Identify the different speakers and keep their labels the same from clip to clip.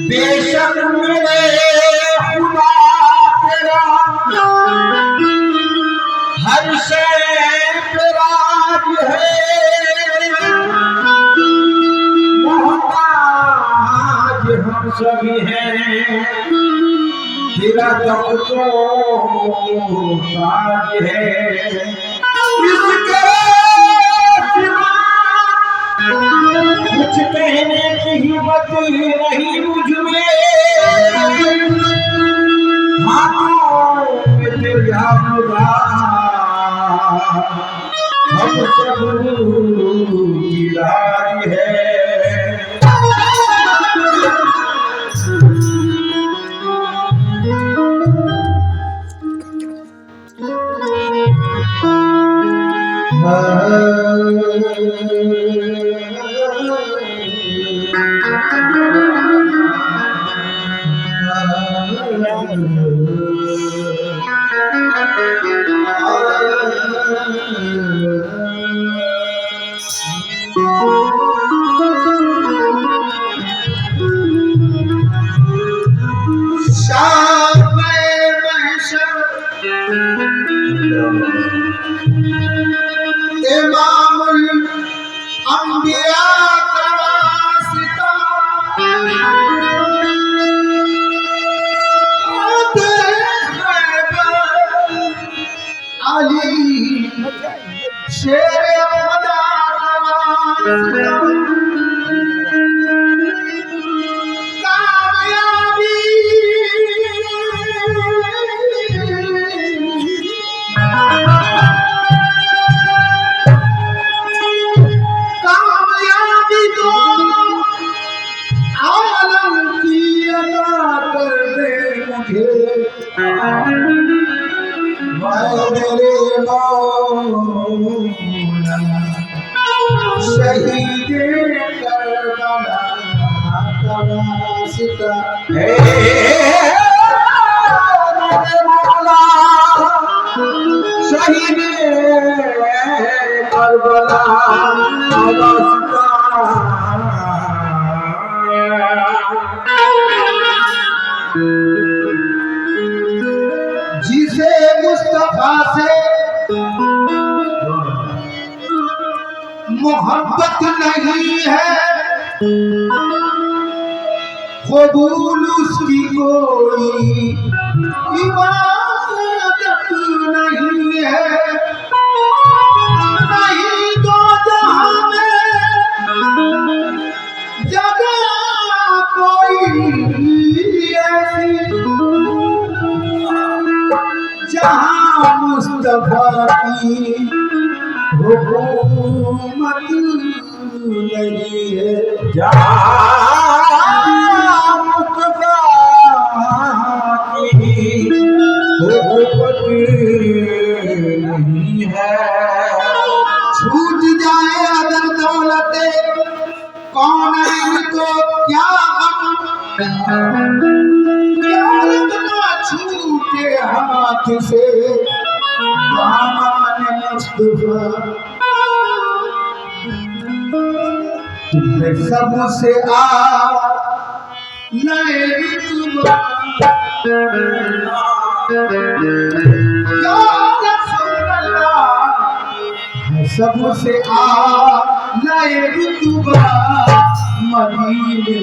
Speaker 1: बेशक मेरे खुदा तेरा हर शय पे राज है, मोहताज हम सभी हैं, तेरा जब तो ताज है। इसके सिवा कुछ कहने की हिम्मत नहीं मुझ में, हाथों में तेरा खुदा हम सब की राज है। अंबिया का वास्ता अली शेर खुदा का वास्ता कामयाबी तो आलम की अदा कर दे मुझे, मेरे मौला शहीद करबला का वास्ता है, मेरे मौला शहीद करबला का वास्ता। जिसे मुस्तफा से मोहब्बत नहीं है, कबूल उसकी कोई इबादत नहीं है, नहीं तो जहां में जगह कोई ऐसी जहां मुस्तफा की हुकूमत नहीं है, जहां मुस्तफा की हुकूमत नहीं है। छूट जाए अगर दौलत कौन तो क्या छूटे हाथ से दामन मुस्तफा, तुम्हें सबसे आ नए रुतबा या रसूल अल्लाह सबसे आला रुतबा मदीने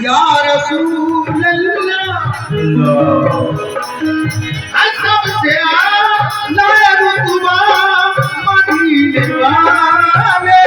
Speaker 1: या रसूल सबसे आला रुतबा मदीने वाले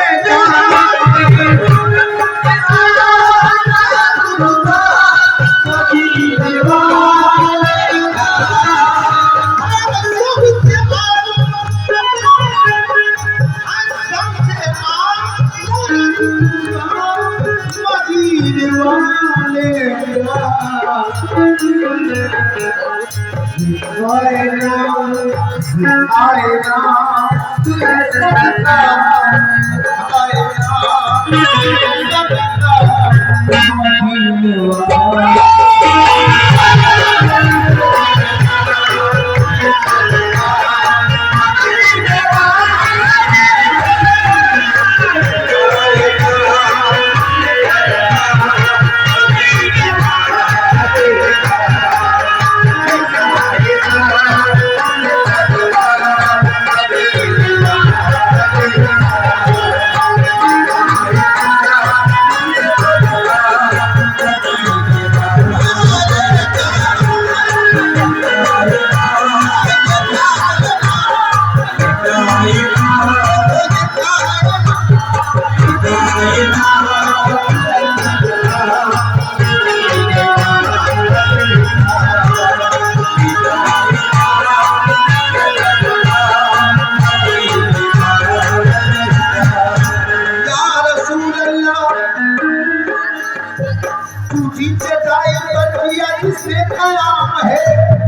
Speaker 1: टूटी चटाई पर किया जिसने कयाम है,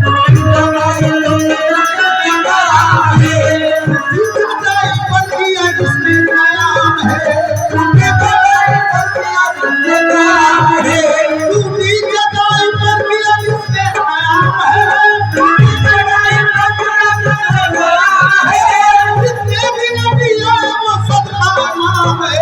Speaker 1: टूटी चटाई पर किया जिसने कयाम है, टूटी चटाई पर किया जिसने कयाम है, टूटी चटाई पर किया जिसने कयाम है, टूटी चटाई पर किया जिसने कयाम है, जितने भी नबी आए वो सबका नाम है।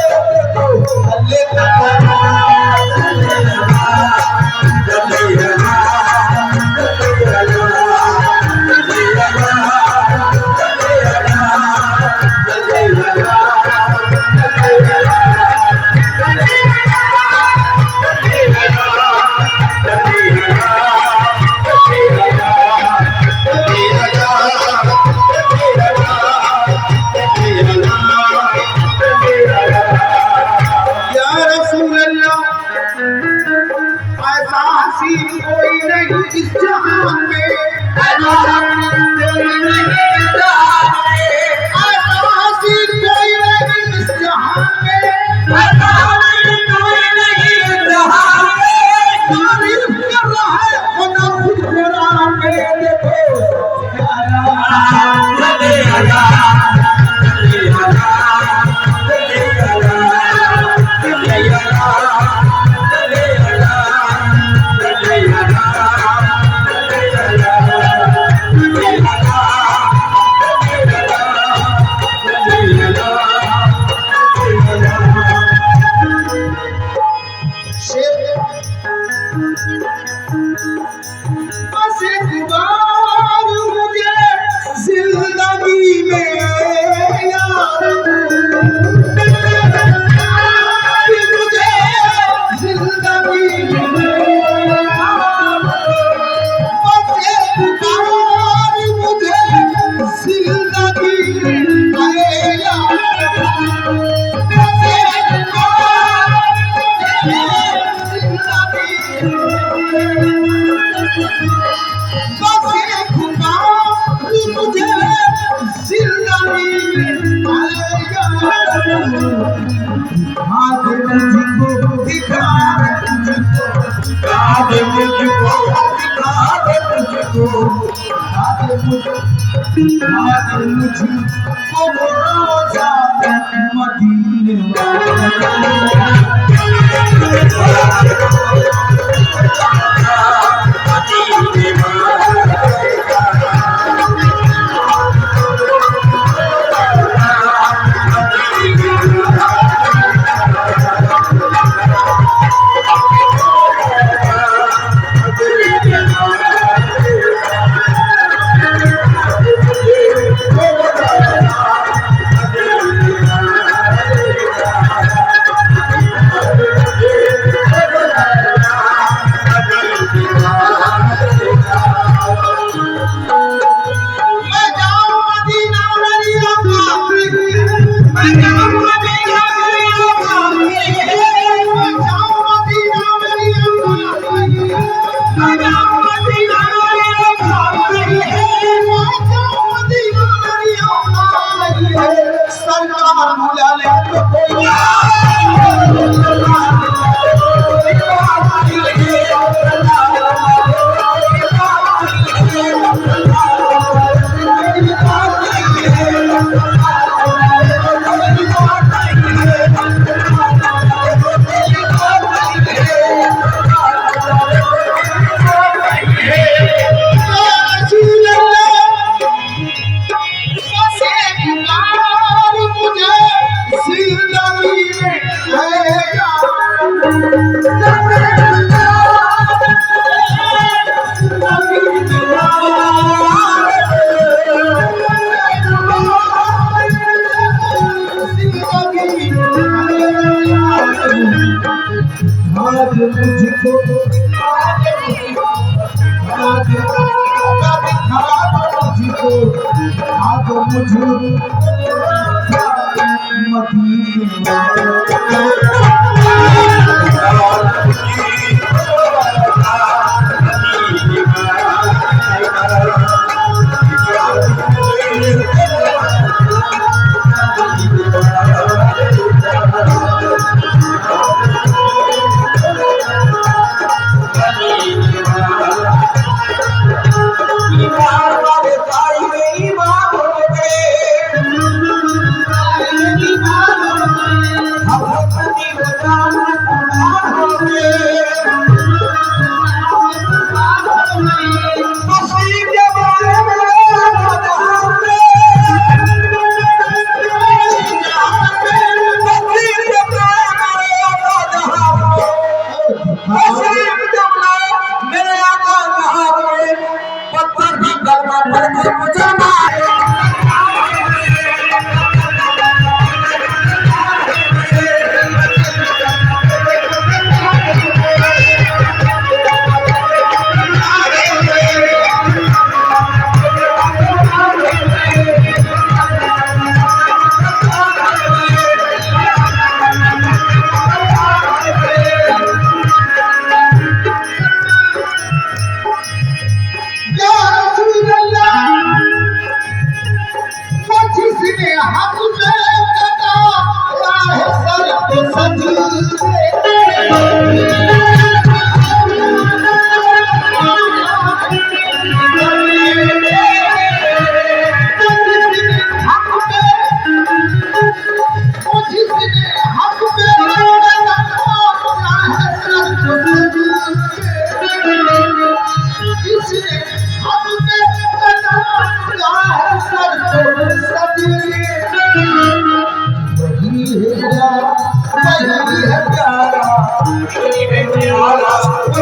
Speaker 1: ऐसा हसीन कोई नहीं इस जहान में, ऐसा हसीन कोई नहीं इस जहान में, तारीफ कर रहा है खुदा खुद कुरान में। देखो बस एक बार मुझे जिंदगी में यार, मुझे जिंदगी में बस एक बार मुझे जिंदगी में यार, बस एक बार मुझे जिंदगी मुझको दिखा दे, मुझको दिखा दे, मुझको रोजा मदीने सरकार बुला ले तो कोई मुझको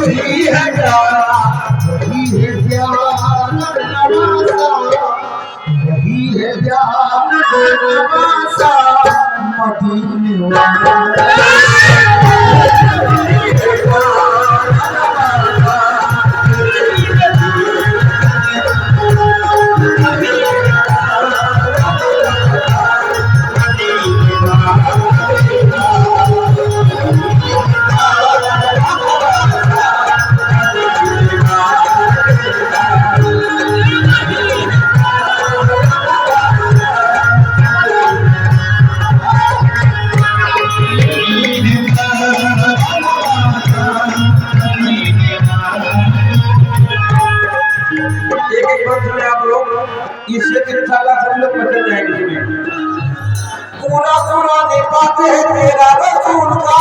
Speaker 1: वही है प्यार, वही है प्यार नवासा, वही है प्यार नवासा मदीने वाला। इससे कितना हम लोग बचल जाएंगे। पूरा पूरा ने पाते तेरा रसूल का